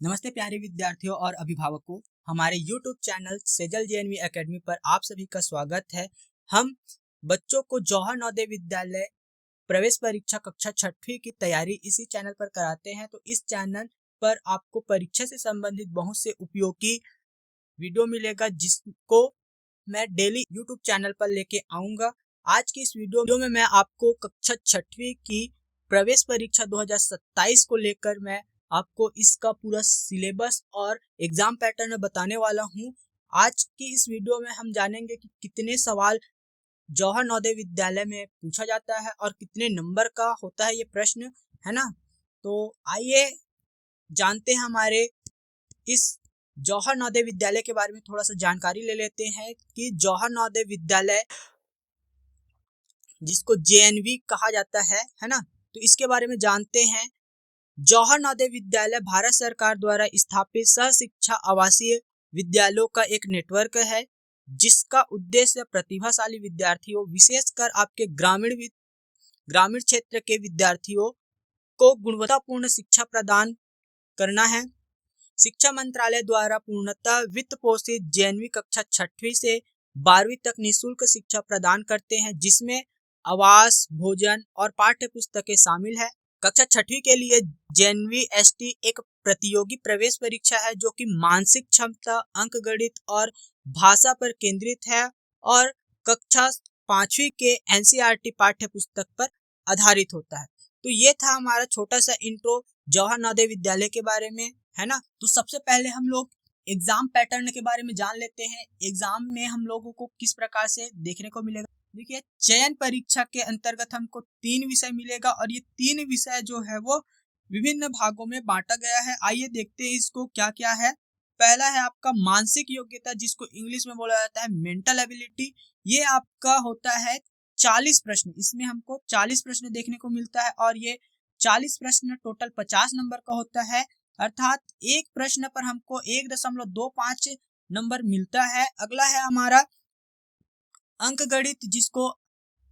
नमस्ते प्यारे विद्यार्थियों और अभिभावकों। हमारे YouTube channel Sejal JNV academy पर आप सभी का स्वागत है। हम बच्चों को जौहर नवोदय विद्यालय प्रवेश परीक्षा कक्षा 6वीं की तैयारी इसी चैनल पर कराते हैं। तो इस चैनल पर आपको परीक्षा से संबंधित बहुत से उपयोगी वीडियो मिलेगा, जिसको मैं डेली YouTube चैनल पर लेके आऊंगा। आज की इस वीडियो में मैं आपको कक्षा 6वीं की प्रवेश परीक्षा 2027 को लेकर मैं आपको इसका पूरा सिलेबस और एग्जाम पैटर्न बताने वाला हूं। आज की इस वीडियो में हम जानेंगे कि कितने सवाल जौहर नवोदय विद्यालय में पूछा जाता है और कितने नंबर का होता है ये प्रश्न, है ना। तो आइए जानते हैं हमारे इस जौहर नवोदय विद्यालय के बारे में थोड़ा सा जानकारी ले लेते हैं कि जौहर नवोदय विद्यालय जिसको जेएनवी कहा जाता है ना। तो इसके बारे में जानते हैं। जौहर नवोदय विद्यालय भारत सरकार द्वारा स्थापित सह शिक्षा आवासीय विद्यालयों का एक नेटवर्क है, जिसका उद्देश्य प्रतिभाशाली विद्यार्थियों, विशेषकर आपके ग्रामीण क्षेत्र के विद्यार्थियों को गुणवत्तापूर्ण शिक्षा प्रदान करना है। शिक्षा मंत्रालय द्वारा पूर्णतः वित्त पोषित जेएनवी कक्षा 6वीं से 12वीं तक निःशुल्क शिक्षा प्रदान करते हैं, जिसमें आवास, भोजन और पाठ्य पुस्तकें शामिल है। कक्षा 6वीं के लिए जेएनवी-एसटी एक प्रतियोगी प्रवेश परीक्षा है, जो कि मानसिक क्षमता, अंकगणित और भाषा पर केंद्रित है और कक्षा 5वीं के एनसीईआरटी पाठ्य पुस्तक पर आधारित होता है। तो ये था हमारा छोटा सा इंट्रो जौहर नवोदय विद्यालय के बारे में, है ना। तो सबसे पहले हम लोग एग्जाम पैटर्न के बारे में जान लेते हैं। एग्जाम में हम लोगों को किस प्रकार से देखने को मिलेगा। देखिए, चयन परीक्षा के अंतर्गत हमको 3 विषय मिलेगा और ये 3 विषय जो है वो विभिन्न भागों में बांटा गया है। आइए देखते हैं इसको क्या क्या है। पहला है आपका मानसिक योग्यता, जिसको इंग्लिश में बोला जाता है मेंटल एबिलिटी। ये आपका होता है 40 प्रश्न। इसमें हमको 40 प्रश्न देखने को मिलता है और ये 40 प्रश्न टोटल 50 नंबर का होता है, अर्थात एक प्रश्न पर हमको 1.25 नंबर मिलता है। अगला है हमारा अंकगणित, जिसको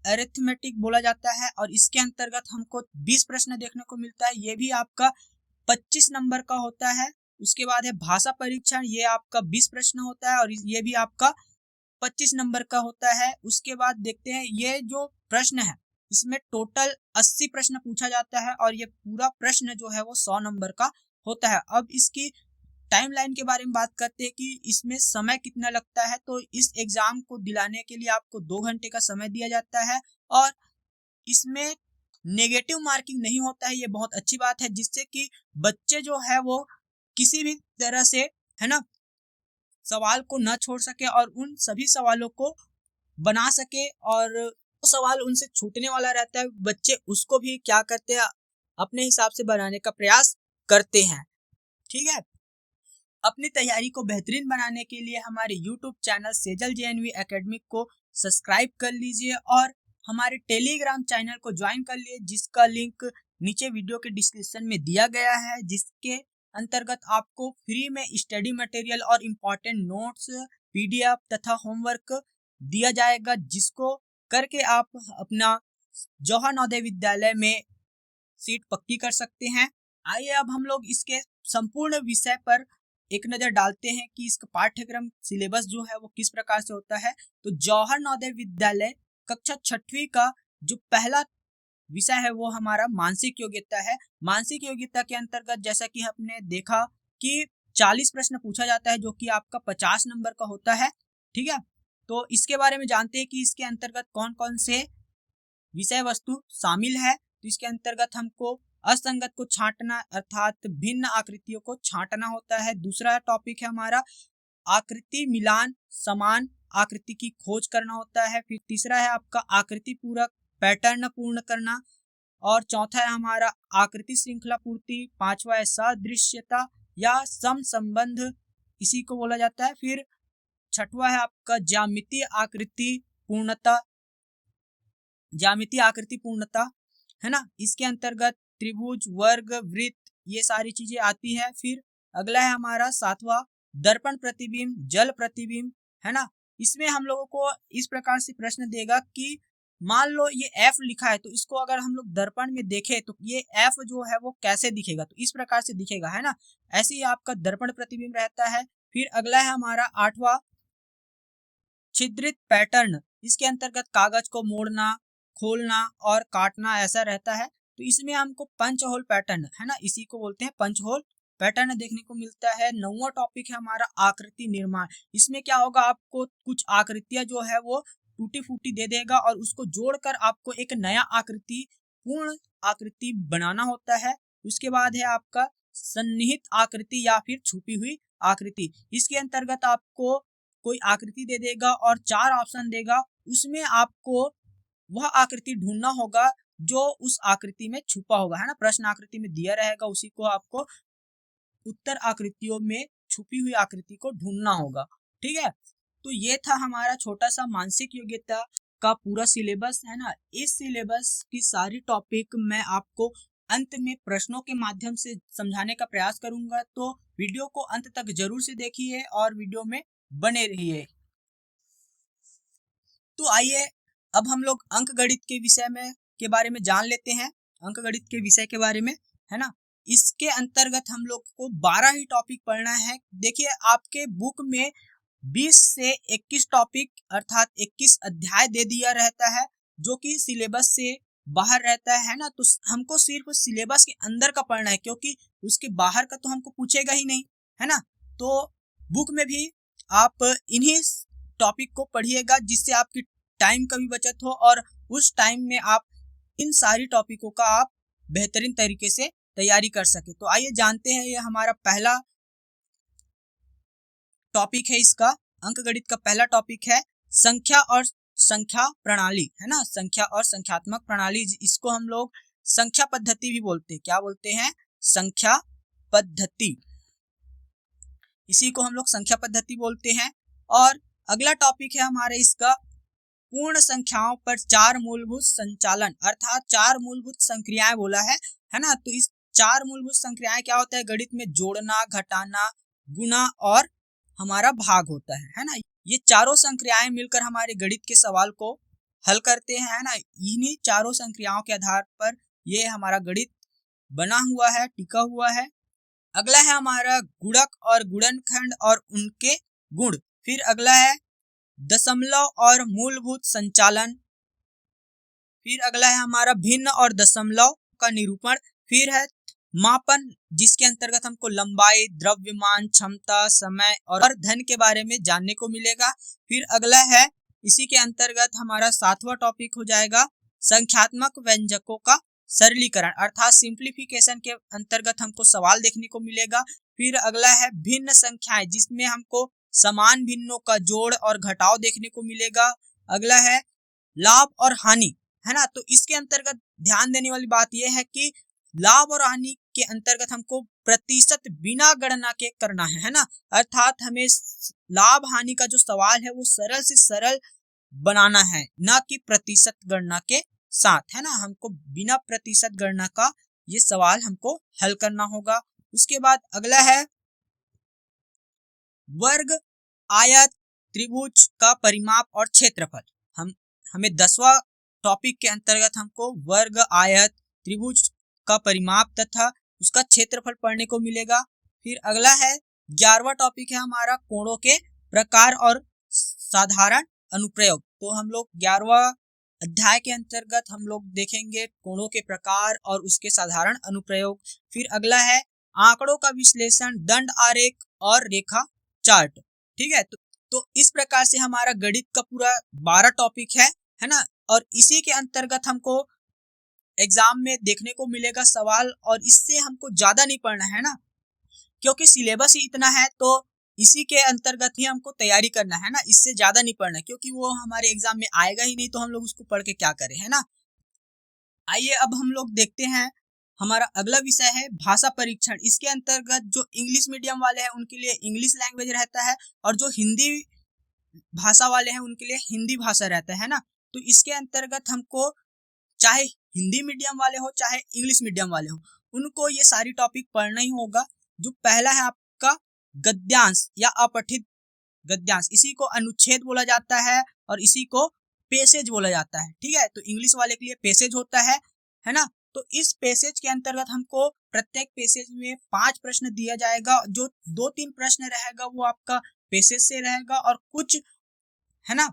अरिथमेटिक बोला जाता है और इसके अंतर्गत हमको 20 प्रश्न देखने को मिलता है। ये भी आपका 25 नंबर का होता है। उसके बाद है भाषा परीक्षण, ये आपका 20 प्रश्न होता है और ये भी आपका 25 नंबर का होता है। उसके बाद देखते हैं ये जो प्रश्न है, इसमें टोटल 80 प्रश्न पूछा जाता है और ये पूरा प्रश्न जो है वो 100 नंबर का होता है। अब इसकी टाइमलाइन के बारे में बात करते हैं कि इसमें समय कितना लगता है। तो इस एग्जाम को दिलाने के लिए आपको 2 घंटे का समय दिया जाता है और इसमें नेगेटिव मार्किंग नहीं होता है। ये बहुत अच्छी बात है, जिससे कि बच्चे जो है वो किसी भी तरह से, है ना, सवाल को न छोड़ सके और उन सभी सवालों को बना सके। और वो सवाल उनसे छूटने वाला रहता है, बच्चे उसको भी क्या करते हैं, अपने हिसाब से बनाने का प्रयास करते हैं। ठीक है। अपनी तैयारी को बेहतरीन बनाने के लिए हमारे YouTube channel Sejal JNV academy को सब्सक्राइब कर लीजिए और हमारे टेलीग्राम चैनल को ज्वाइन कर लिए, जिसका लिंक नीचे वीडियो के डिस्क्रिप्शन में दिया गया है, जिसके अंतर्गत आपको फ्री में स्टडी मटेरियल और इम्पोर्टेंट नोट्स, PDF तथा होमवर्क दिया जाएगा, जिसको करके आप अपना जौहर नवोदय विद्यालय में सीट पक्की कर सकते हैं। आइए अब हम लोग इसके संपूर्ण विषय पर एक नजर डालते हैं कि इसका पाठ्यक्रम सिलेबस जो है वो किस प्रकार से होता है। तो जौहर नवोदय विद्यालय कक्षा 6वीं का जो पहला विषय है वो हमारा मानसिक योग्यता है। मानसिक योग्यता के अंतर्गत जैसा कि हमने देखा कि 40 प्रश्न पूछा जाता है, जो कि आपका 50 नंबर का होता है। ठीक है। तो इसके बारे में जानते हैं कि इसके अंतर्गत कौन कौन से विषय वस्तु शामिल है। तो इसके अंतर्गत हमको असंगत को छांटना, अर्थात भिन्न आकृतियों को छांटना होता है। दूसरा टॉपिक है हमारा आकृति मिलान, समान आकृति की खोज करना होता है। फिर तीसरा है आपका आकृति पूरक पैटर्न पूर्ण करना और चौथा है हमारा आकृति श्रृंखला पूर्ति। पांचवा है सदृश्यता या सम संबंध, इसी को बोला जाता है। फिर छठवा है आपका ज्यामितीय आकृति पूर्णता, है ना। इसके अंतर्गत त्रिभुज, वर्ग, वृत्त, ये सारी चीजें आती है। फिर अगला है हमारा 7वां दर्पण प्रतिबिंब, जल प्रतिबिंब, है ना। इसमें हम लोगों को इस प्रकार से प्रश्न देगा कि मान लो ये एफ लिखा है, तो इसको अगर हम लोग दर्पण में देखें तो ये एफ जो है वो कैसे दिखेगा, तो इस प्रकार से दिखेगा, है ना। ऐसे ही आपका दर्पण प्रतिबिंब रहता है। फिर अगला है हमारा 8वां छिद्रित पैटर्न। इसके अंतर्गत कागज को मोड़ना, खोलना और काटना ऐसा रहता है। तो इसमें हमको पंच होल पैटर्न, है ना, इसी को बोलते हैं पंच होल पैटर्न देखने को मिलता है। 9वां टॉपिक है हमारा आकृति निर्माण। इसमें क्या होगा, आपको कुछ आकृतियां जो है वो टूटी फूटी दे देगा और उसको जोड़कर आपको एक नया आकृति, पूर्ण आकृति बनाना होता है। उसके बाद है आपका सन्निहित आकृति या फिर छुपी हुई आकृति। इसके अंतर्गत आपको कोई आकृति दे देगा और 4 ऑप्शन देगा, उसमें आपको वह आकृति ढूंढना होगा जो उस आकृति में छुपा होगा, है ना। प्रश्न आकृति में दिया रहेगा, उसी को आपको उत्तर आकृतियों में छुपी हुई आकृति को ढूंढना होगा, ठीक है। तो ये था हमारा छोटा सा मानसिक योग्यता का पूरा सिलेबस, है ना। इस सिलेबस की सारी टॉपिक मैं आपको अंत में प्रश्नों के माध्यम से समझाने का प्रयास करूंगा, तो वीडियो को अंत तक जरूर से देखिए और वीडियो में बने रहिए। तो आइए अब हम लोग अंक गणित के विषय में के बारे में जान लेते हैं, अंक गणित के विषय के बारे में, है ना। इसके अंतर्गत हम लोग को 12 ही टॉपिक पढ़ना है। देखिए आपके बुक में 20 से 21 टॉपिक अर्थात 21 अध्याय दे दिया रहता है, जो कि सिलेबस से बाहर रहता है ना। तो हमको सिर्फ सिलेबस के अंदर का पढ़ना है, क्योंकि उसके बाहर का तो हमको पूछेगा ही नहीं, है ना। तो बुक में भी आप इन्हीं टॉपिक को पढ़िएगा, जिससे आपकी टाइम का भी बचत हो और उस टाइम में आप इन सारी टॉपिकों का आप बेहतरीन तरीके से तैयारी कर सके। तो आइए जानते हैं, ये हमारा पहला टॉपिक है, इसका अंक गणित का पहला टॉपिक है संख्या और संख्या प्रणाली, है ना। संख्या और संख्यात्मक प्रणाली, इसको हम लोग संख्या पद्धति भी बोलते हैं। क्या बोलते हैं? संख्या पद्धति, इसी को हम लोग संख्या पद्धति बोलते हैं। और अगला टॉपिक है हमारे इसका पूर्ण संख्याओं पर 4 मूलभूत संचालन, अर्थात 4 मूलभूत संक्रियाएं बोला है ना। तो इस 4 मूलभूत संक्रियाएं क्या होता है गणित में? जोड़ना, घटाना, गुणा और हमारा भाग होता है ना। ये चारों संक्रियाएं मिलकर हमारे गणित के सवाल को हल करते हैं, है ना। इन्हीं चारों संक्रियाओं के आधार पर ये हमारा गणित बना हुआ है, टिका हुआ है। अगला है हमारा गुणक और गुणनखंड और उनके गुण। फिर अगला है दशमलव और मूलभूत संचालन। फिर अगला है हमारा भिन्न और दशमलव का निरूपण। फिर है मापन, जिसके अंतर्गत हमको लंबाई, द्रव्यमान, क्षमता, समय और धन के बारे में जानने को मिलेगा। फिर अगला है इसी के अंतर्गत हमारा 7वां टॉपिक हो जाएगा संख्यात्मक व्यंजकों का सरलीकरण, अर्थात सिंप्लीफिकेशन के अंतर्गत हमको सवाल देखने को मिलेगा। फिर अगला है भिन्न संख्याएं, जिसमें हमको समान भिन्नों का जोड़ और घटाव देखने को मिलेगा। अगला है लाभ और हानि, है ना। तो इसके अंतर्गत ध्यान देने वाली बात यह है कि लाभ और हानि के अंतर्गत हमको प्रतिशत बिना गणना के करना है ना। अर्थात हमें लाभ हानि का जो सवाल है वो सरल से सरल बनाना है, ना कि प्रतिशत गणना के साथ, है ना। हमको बिना प्रतिशत गणना का ये सवाल हमको हल करना होगा। उसके बाद अगला है वर्ग, आयत, त्रिभुज का परिमाप और क्षेत्रफल। हमें 10वां टॉपिक के अंतर्गत हमको वर्ग, आयत, त्रिभुज का परिमाप तथा उसका क्षेत्रफल पढ़ने को मिलेगा। फिर अगला है 11वां टॉपिक है हमारा कोणों के प्रकार और साधारण अनुप्रयोग। तो हम लोग 11वां अध्याय के अंतर्गत हम लोग देखेंगे कोणों के प्रकार और उसके साधारण अनुप्रयोग। फिर अगला है आंकड़ों का विश्लेषण, दंड आरेख और रेखा चार्ट, ठीक है। तो इस प्रकार से हमारा गणित का पूरा 12 टॉपिक है ना। और इसी के अंतर्गत हमको एग्जाम में देखने को मिलेगा सवाल, और इससे हमको ज्यादा नहीं पढ़ना है ना, क्योंकि सिलेबस ही इतना है। तो इसी के अंतर्गत ही हमको तैयारी करना है ना, इससे ज्यादा नहीं पढ़ना, क्योंकि वो हमारे एग्जाम में आएगा ही नहीं, तो हम लोग उसको पढ़ के क्या करें, है ना। आइए अब हम लोग देखते हैं हमारा अगला विषय है भाषा परीक्षण। इसके अंतर्गत जो इंग्लिश मीडियम वाले हैं उनके लिए इंग्लिश लैंग्वेज रहता है, और जो हिंदी भाषा वाले हैं उनके लिए हिंदी भाषा रहता है ना। तो इसके अंतर्गत हमको चाहे हिंदी मीडियम वाले हो चाहे इंग्लिश मीडियम वाले हो, उनको ये सारी टॉपिक पढ़ना ही होगा। जो पहला है आपका गद्यांश या अपठित गद्यांश, इसी को अनुच्छेद बोला जाता है और इसी को पैसेज बोला जाता है, ठीक है। तो इंग्लिश वाले के लिए पैसेज होता है ना। तो इस पैसेज के अंतर्गत हमको प्रत्येक पैसेज में 5 प्रश्न दिया जाएगा। जो 2-3 प्रश्न रहेगा वो आपका पैसेज से रहेगा, और कुछ है ना,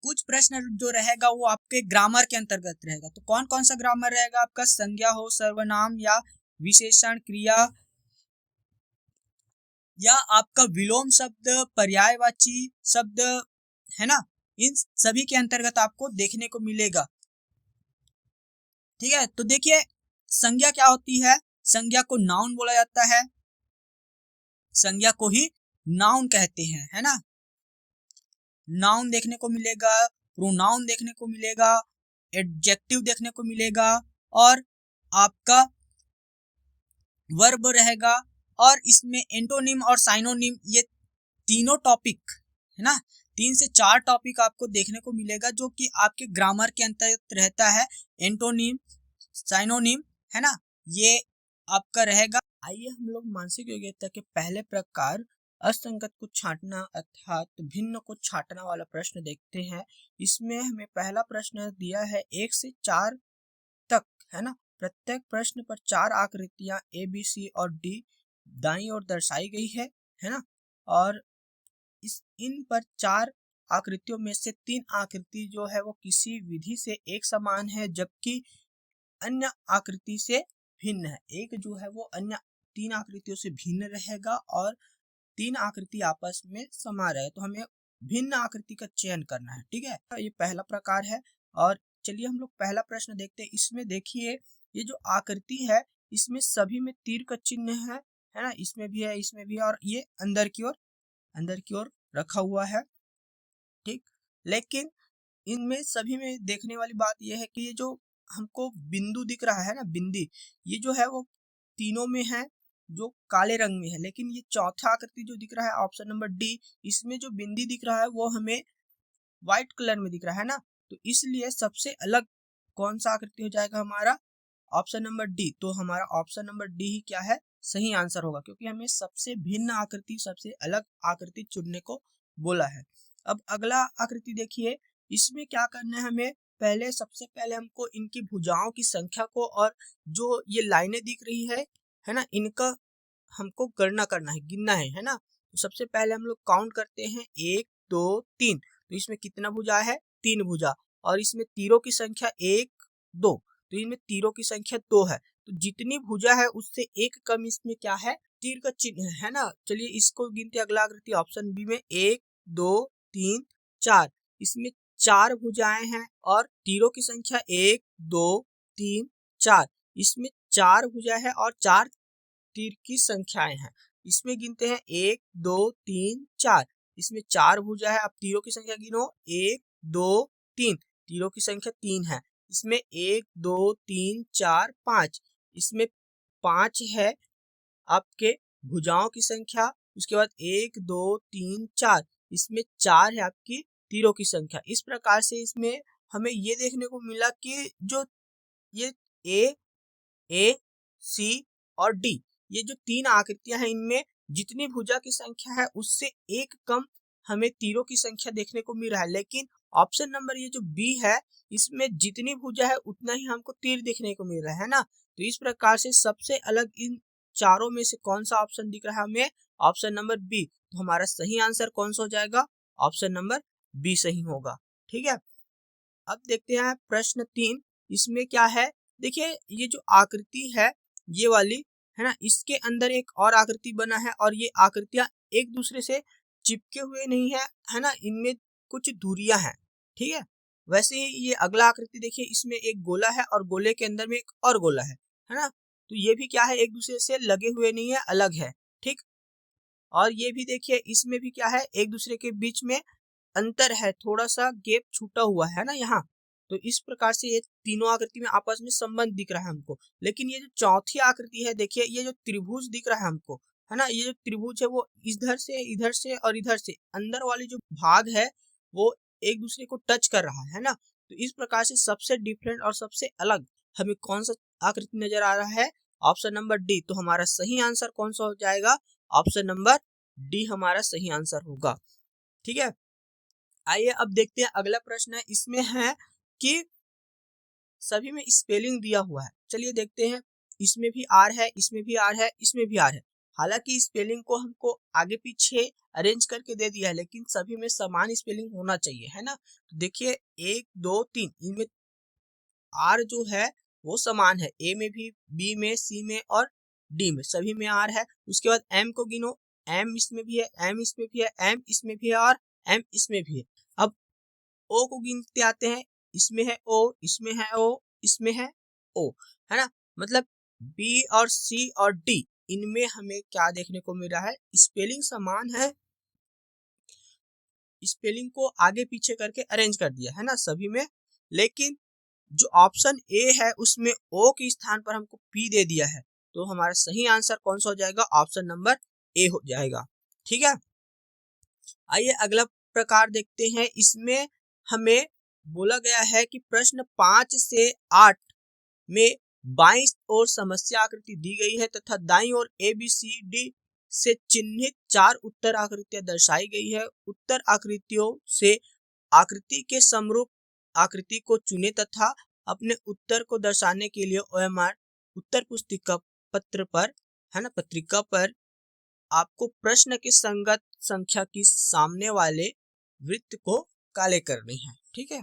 कुछ प्रश्न जो रहेगा वो आपके ग्रामर के अंतर्गत रहेगा। तो कौन कौन सा ग्रामर रहेगा आपका? संज्ञा हो, सर्वनाम या विशेषण, क्रिया या आपका विलोम शब्द, पर्यायवाची शब्द, है ना, इन सभी के अंतर्गत आपको देखने को मिलेगा, ठीक है। तो देखिए संज्ञा क्या होती है? संज्ञा को नाउन बोला जाता है, संज्ञा को ही नाउन कहते हैं, है ना। नाउन देखने को मिलेगा, प्रोनाउन देखने को मिलेगा, एडजेक्टिव देखने को मिलेगा, और आपका वर्ब रहेगा, और इसमें एंटोनिम और साइनोनिम, ये तीनों टॉपिक, है ना, 3 से 4 टॉपिक आपको देखने को मिलेगा जो कि आपके ग्रामर के अंतर्गत रहता है। एंटोनिम, साइनोनिम, है ना, ये आपका रहेगा। आइए हम लोग मानसिक योग्यता के पहले प्रकार असंगत को छांटना अर्थात भिन्न को छांटना वाला प्रश्न देखते हैं। इसमें हमें पहला प्रश्न दिया है 1 से 4 तक, है ना। प्रत्येक प्रश्न पर 4 आकृतियां ए, बी, सी और डी दाईं ओर दर्शाई गई है ना। और इन पर 4 आकृतियों में से 3 आकृति जो है वो किसी विधि से एक समान है, जबकि अन्य आकृति से भिन्न है। एक जो है वो अन्य 3 आकृतियों से भिन्न रहेगा, और 3 आकृति आपस में समा रहे। तो हमें भिन्न आकृति का चयन करना है, ठीक है। ये पहला प्रकार है। और चलिए हम लोग पहला प्रश्न देखते हैं। इसमें देखिए ये जो आकृति है इसमें सभी में तीर का चिन्ह है ना, इसमें भी है, इसमें भी है, और ये अंदर की ओर रखा हुआ है, ठीक। लेकिन इनमें सभी में देखने वाली बात यह है कि ये जो हमको बिंदु दिख रहा है ना, बिंदी, ये जो है वो तीनों में है जो काले रंग में है, लेकिन ये चौथा आकृति जो दिख रहा है ऑप्शन नंबर डी, इसमें जो बिंदी दिख रहा है वो हमें व्हाइट कलर में दिख रहा है ना। तो इसलिए सबसे अलग कौन सा आकृति हो जाएगा हमारा? Option number D. तो हमारा ऑप्शन नंबर डी ही क्या है? सही आंसर होगा, क्योंकि हमें सबसे भिन्न आकृति, सबसे अलग आकृति चुनने को बोला है। अब अगला आकृति देखिए, इसमें क्या करना है हमें? सबसे पहले हमको इनकी भुजाओं की संख्या को, और जो ये लाइनें दिख रही है ना, इनका हमको गणना करना है, गिनना है ना। तो सबसे पहले हम लोग काउंट करते हैं 1 2 3। तो इसमें कितना भुजा है? 3 भुजा। और इसमें तीरों की संख्या 1 2, तो इनमें तीरों की संख्या 2 है। तो जितनी भुजा है उससे एक कम इसमें क्या है? तीर का चिन्ह है ना। चलिए इसको गिनते। अगला आकृति ऑप्शन बी में 1 2 3 4, इसमें 4 भुजाएं हैं, और तीरों की संख्या 1 2 3 4, इसमें 4 भुजा है और 4 तीर की संख्याएं हैं। इसमें गिनते हैं 1 2 3 4, इसमें 4 भुजा है। अब तीरों की संख्या गिनो, 1 2 3, तीरों की संख्या 3 है। इसमें 1 2 3 4 5, इसमें 5 है आपके भुजाओं की संख्या। उसके बाद 1 2 3 4, इसमें 4 है आपकी तीरों की संख्या। इस प्रकार से इसमें हमें ये देखने को मिला कि जो ये ए सी और डी, ये जो 3 आकृतियां हैं, इनमें जितनी भुजा की संख्या है उससे एक कम हमें तीरों की संख्या देखने को मिल रहा है। लेकिन ऑप्शन नंबर ये जो बी है, इसमें जितनी भुजा है उतना ही हमको तीर देखने को मिल रहा है ना। तो इस प्रकार से सबसे अलग इन चारों में से कौन सा ऑप्शन दिख रहा है हमें? Option number B. तो हमारा सही आंसर कौन सा हो जाएगा? ऑप्शन नंबर बी सही होगा, ठीक है। अब देखते हैं प्रश्न 3। इसमें क्या है? देखिए ये जो आकृति है ये वाली, है ना, इसके अंदर एक और आकृति बना है, और ये आकृतियां एक दूसरे से चिपके हुए नहीं है ना, इनमें कुछ दूरियां हैं, ठीक है। वैसे ही ये अगला आकृति देखिए, इसमें एक गोला है और गोले के अंदर में एक और गोला है ना। तो ये भी क्या है? एक दूसरे से लगे हुए नहीं है, अलग है, ठीक। और ये भी देखिए इसमें भी क्या है? एक दूसरे के बीच में अंतर है, थोड़ा सा गैप छूटा हुआ है ना यहाँ। तो इस प्रकार से ये तीनों आकृति में आपस में संबंध दिख रहा है हमको। लेकिन ये जो चौथी आकृति है, देखिए ये जो त्रिभुज दिख रहा है हमको, है ना, ये जो त्रिभुज है वो इधर से और इधर से अंदर वाली जो भाग है वो एक दूसरे को टच कर रहा है ना। तो इस प्रकार से सबसे डिफरेंट और सबसे अलग हमें कौन सा आकृति नजर आ रहा है? Option number D. तो हमारा सही आंसर कौन सा हो जाएगा? ऑप्शन नंबर डी हमारा सही आंसर होगा, ठीक है। आइए अब देखते हैं अगला प्रश्न है। इसमें है कि सभी में स्पेलिंग दिया हुआ है। चलिए देखते हैं, इसमें भी आर है, इसमें भी आर है, इसमें भी आर है। हालांकि स्पेलिंग को हमको आगे पीछे अरेंज करके दे दिया है, लेकिन सभी में समान स्पेलिंग होना चाहिए, है ना। तो देखिए 1 2 3 इनमें आर जो है वो समान है, ए में भी, बी में, सी में और डी में, सभी में आर है। उसके बाद एम को गिनो, एम इसमें भी है, एम इसमें भी है, एम इसमें भी है और एम इसमें भी है। अब ओ को गिनते आते हैं, इसमें है ओ, इसमें है ओ, इसमें है ओ, है ना। मतलब बी और सी और डी इनमें हमें क्या देखने को मिल रहा है, स्पेलिंग समान है। स्पेलिंग को आगे पीछे करके अरेंज कर दिया है ना सभी में, लेकिन जो ऑप्शन ए है उसमें ओ के स्थान पर हमको पी दे दिया है। तो हमारा सही आंसर कौन सा हो जाएगा, ऑप्शन नंबर ए हो जाएगा। ठीक है, आइए अगला प्रकार देखते हैं। इसमें हमें बोला गया है कि प्रश्न 5 से 8 में बाईं ओर समस्या आकृति दी गई है तथा दाईं ओर ए बी सी डी से चिन्हित 4 उत्तर आकृतियां दर्शाई गई है। उत्तर आकृतियों से आकृति के समरूप आकृति को चुने तथा अपने उत्तर को दर्शाने के लिए OMR उत्तर पुस्तिका पत्र पर, है ना, पत्रिका पर आपको प्रश्न के संगत संख्या की सामने वाले वृत्त को काले करने हैं। ठीक है,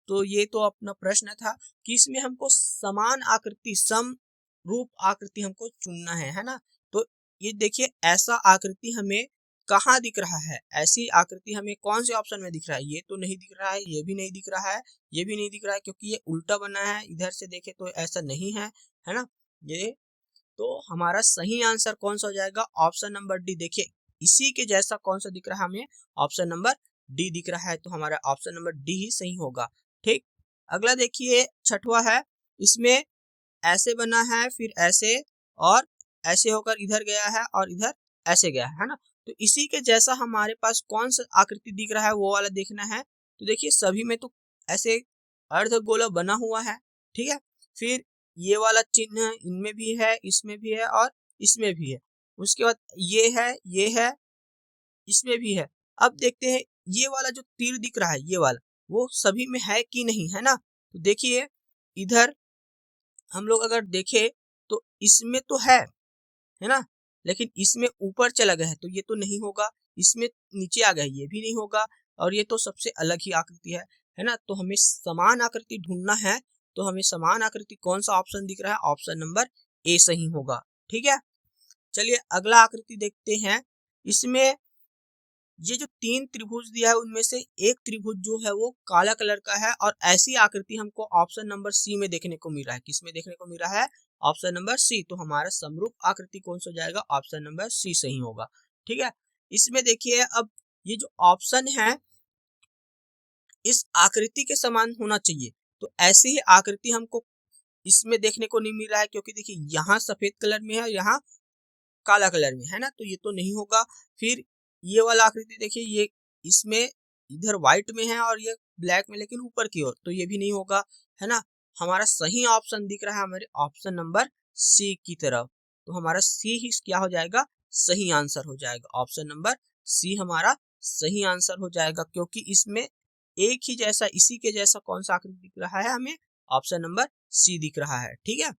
तो ये तो अपना प्रश्न था कि इसमें हमको समान आकृति, समरूप आकृति हमको चुनना है ना। तो ये देखिए ऐसा आकृति हमें कहाँ दिख रहा है, ऐसी आकृति हमें कौन से ऑप्शन में दिख रहा है, ये तो नहीं दिख रहा है, ये भी नहीं दिख रहा है, ये भी नहीं दिख रहा है, क्योंकि ये उल्टा बना है। इधर से देखे तो ऐसा नहीं है ना ये। तो हमारा सही आंसर कौन सा हो जाएगा, ऑप्शन नंबर डी। देखिए इसी के जैसा कौन सा दिख रहा है हमें, ऑप्शन नंबर डी दिख रहा है, तो हमारा ऑप्शन नंबर डी ही सही होगा। ठीक, अगला देखिए छठवा है। इसमें ऐसे बना है, फिर ऐसे और ऐसे होकर इधर गया है और इधर ऐसे गया है ना। तो इसी के जैसा हमारे पास कौन सा आकृति दिख रहा है वो वाला देखना है। तो देखिए सभी में तो ऐसे अर्धगोला बना हुआ है। ठीक है, फिर ये वाला चिन्ह इनमें भी है, इसमें भी है और इसमें भी है। उसके बाद ये है, इसमें भी है। अब देखते हैं ये वाला जो तीर दिख रहा है, ये वाला वो सभी में है कि नहीं, है ना। तो देखिए इधर हम लोग अगर देखें तो इसमें तो है ना, लेकिन इसमें ऊपर चला गया है तो ये तो नहीं होगा, इसमें नीचे आ गया ये भी नहीं होगा, और ये तो सबसे अलग ही आकृति है ना। तो हमें समान आकृति ढूंढना है, तो हमें समान आकृति कौन सा ऑप्शन दिख रहा है, ऑप्शन नंबर ए सही होगा। ठीक है, चलिए अगला आकृति देखते हैं। इसमें ये जो 3 त्रिभुज दिया है उनमें से एक त्रिभुज जो है वो काला कलर का है, और ऐसी आकृति हमको ऑप्शन नंबर सी में देखने को मिल रहा है। किसमें देखने को मिल रहा है, ऑप्शन नंबर सी। तो हमारा समरूप आकृति कौन सा हो जाएगा, ऑप्शन नंबर सी सही होगा। ठीक है, इसमें देखिए अब ये जो ऑप्शन है इस आकृति के समान होना चाहिए, तो ऐसी ही आकृति हमको इसमें देखने को नहीं मिल रहा है, क्योंकि देखिए यहाँ सफेद कलर में है, यहाँ काला कलर में है ना, तो ये तो नहीं होगा। फिर ये वाला आकृति देखिए, ये इसमें इधर व्हाइट में है और ये ब्लैक में, लेकिन ऊपर की ओर, तो ये भी नहीं होगा, है ना। हमारा सही ऑप्शन दिख रहा है हमारे ऑप्शन नंबर सी की तरफ, तो हमारा सी ही क्या हो जाएगा, सही आंसर हो जाएगा। ऑप्शन नंबर सी हमारा सही आंसर हो जाएगा, क्योंकि इसमें एक ही जैसा, इसी के जैसा कौन सा आकृति दिख रहा है हमें, ऑप्शन नंबर सी दिख रहा है। ठीक है,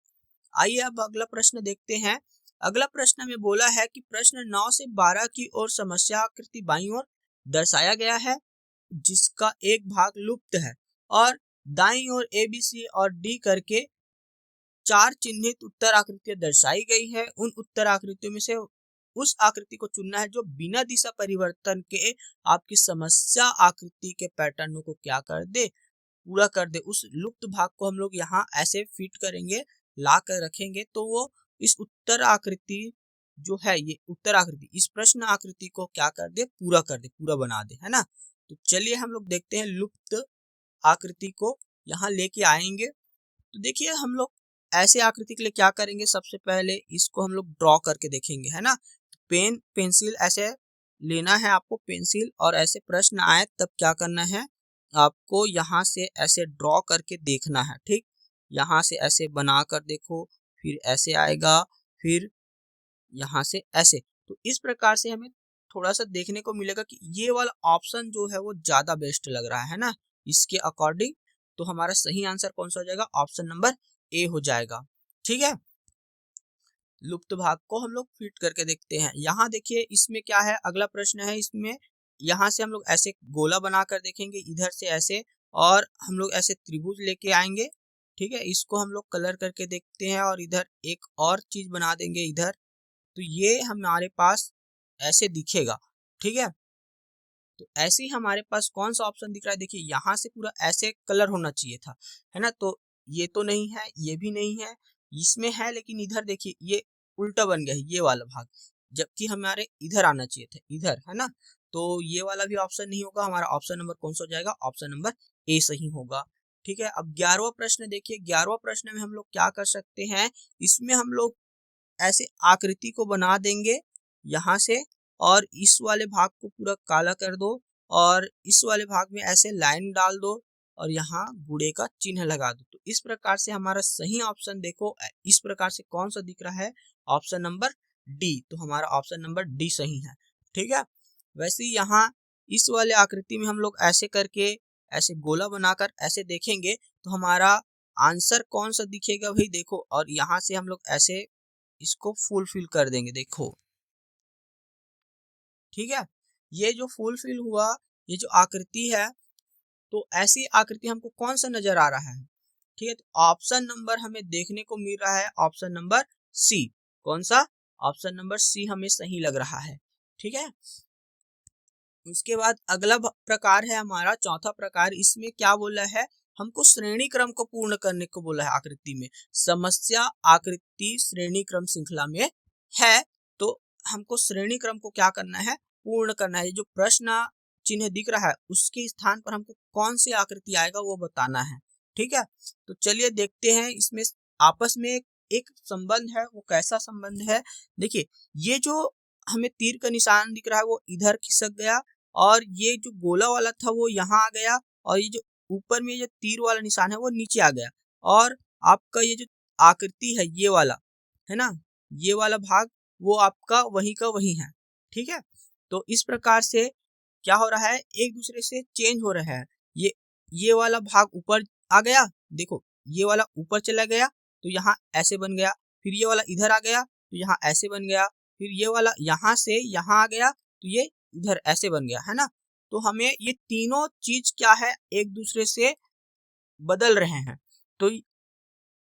आइए अब अगला प्रश्न देखते हैं। अगला प्रश्न में बोला है कि प्रश्न 9 से 12 की ओर समस्या आकृति बाईं ओर दर्शाया गया है, जिसका एक भाग लुप्त है, और दाईं ओर ए बी सी और डी करके 4 चिन्हित उत्तर आकृतियां दर्शाई गई है। उन उत्तर आकृतियों में से उस आकृति को चुनना है जो बिना दिशा परिवर्तन के आपकी समस्या आकृति के पैटर्नों को क्या कर दे, पूरा कर दे। उस लुप्त भाग को हम लोग यहाँ ऐसे फिट करेंगे, ला कर रखेंगे, तो वो इस उत्तर आकृति जो है, ये उत्तर आकृति इस प्रश्न आकृति को क्या कर दे, पूरा कर दे, पूरा बना दे, है ना। तो चलिए हम लोग देखते हैं लुप्त आकृति को यहाँ लेके आएंगे। तो देखिए हम लोग ऐसे आकृति के लिए क्या करेंगे, सबसे पहले इसको हम लोग ड्रॉ करके देखेंगे, है ना। पेन पेंसिल ऐसे लेना है आपको, पेंसिल, और ऐसे प्रश्न आए तब क्या करना है आपको, यहाँ से ऐसे ड्रॉ करके देखना है। ठीक, यहाँ से ऐसे बना कर देखो, फिर ऐसे आएगा, फिर यहाँ से ऐसे। तो इस प्रकार से हमें थोड़ा सा देखने को मिलेगा कि ये वाला ऑप्शन जो है वो ज्यादा बेस्ट लग रहा है ना इसके अकॉर्डिंग। तो हमारा सही आंसर कौन सा हो जाएगा, ऑप्शन नंबर ए हो जाएगा। ठीक है, लुप्त भाग को हम लोग फिट करके देखते हैं। यहाँ देखिए इसमें क्या है, अगला प्रश्न है इसमें, यहाँ से हम लोग ऐसे गोला बनाकर देखेंगे, इधर से ऐसे, और हम लोग ऐसे त्रिभुज लेके आएंगे। ठीक है, इसको हम लोग कलर करके देखते हैं और इधर एक और चीज बना देंगे इधर, तो ये हमारे पास ऐसे दिखेगा। ठीक है, तो ऐसे ही हमारे पास कौन सा ऑप्शन दिख रहा है, देखिए यहाँ से पूरा ऐसे कलर होना चाहिए था, है ना। तो ये तो नहीं है, ये भी नहीं है, इसमें है लेकिन इधर देखिए ये उल्टा बन गया है ये वाला भाग, जबकि हमारे इधर आना चाहिए था, इधर, है ना। तो ये वाला भी ऑप्शन नहीं होगा, हमारा ऑप्शन नंबर कौन सा हो जाएगा, ऑप्शन नंबर ए सही होगा। ठीक है, अब 11वां प्रश्न देखिए, 11वां प्रश्न में हम लोग क्या कर सकते हैं, इसमें हम लोग ऐसे आकृति को बना देंगे यहाँ से, और इस वाले भाग को पूरा काला कर दो, और इस वाले भाग में ऐसे लाइन डाल दो, और यहाँ गुणे का चिन्ह लगा दो। तो इस प्रकार से हमारा सही ऑप्शन देखो इस प्रकार से कौन सा दिख रहा है, ऑप्शन नंबर डी। तो हमारा ऑप्शन नंबर डी सही है। ठीक है, वैसे ही यहाँ इस वाले आकृति में हम लोग ऐसे करके ऐसे गोला बनाकर ऐसे देखेंगे तो हमारा आंसर कौन सा दिखेगा भाई, देखो, और यहाँ से हम लोग ऐसे इसको फुलफिल कर देंगे, देखो। ठीक है, ये जो फुलफिल हुआ, ये जो आकृति है, तो ऐसी आकृति हमको कौन सा नजर आ रहा है। ठीक है, तो ऑप्शन नंबर हमें देखने को मिल रहा है, ऑप्शन नंबर सी। कौन सा, ऑप्शन नंबर सी हमें सही लग रहा है। ठीक है, उसके बाद अगला प्रकार है हमारा चौथा प्रकार, इसमें क्या बोला है, हमको श्रेणी क्रम को पूर्ण करने को बोला है आकृति में। समस्या आकृति श्रेणी क्रम श्रृंखला में है, तो हमको श्रेणी क्रम को क्या करना है, पूर्ण करना है। जो प्रश्न चिन्ह दिख रहा है उसके स्थान पर हमको कौन सी आकृति आएगा वो बताना है। ठीक है, तो चलिए देखते हैं इसमें आपस में एक संबंध है, वो कैसा संबंध है। देखिए, ये जो हमें तीर का निशान दिख रहा है वो इधर खिसक गया, और ये जो गोला वाला था वो यहाँ आ गया, और ये जो ऊपर में जो तीर वाला निशान है वो नीचे आ गया, और आपका ये जो आकृति है ये वाला, है ना, ये वाला भाग वो आपका वही का वही है। ठीक है, तो इस प्रकार से क्या हो रहा है, एक दूसरे से चेंज हो रहा है। ये वाला भाग ऊपर आ गया, देखो ये वाला ऊपर चला गया तो यहाँ ऐसे बन गया, फिर ये वाला इधर आ गया तो यहाँ ऐसे बन गया, फिर ये वाला यहाँ से यहाँ आ गया तो ये इधर ऐसे बन गया, है ना। तो हमें ये तीनों चीज क्या है, एक दूसरे से बदल रहे हैं। तो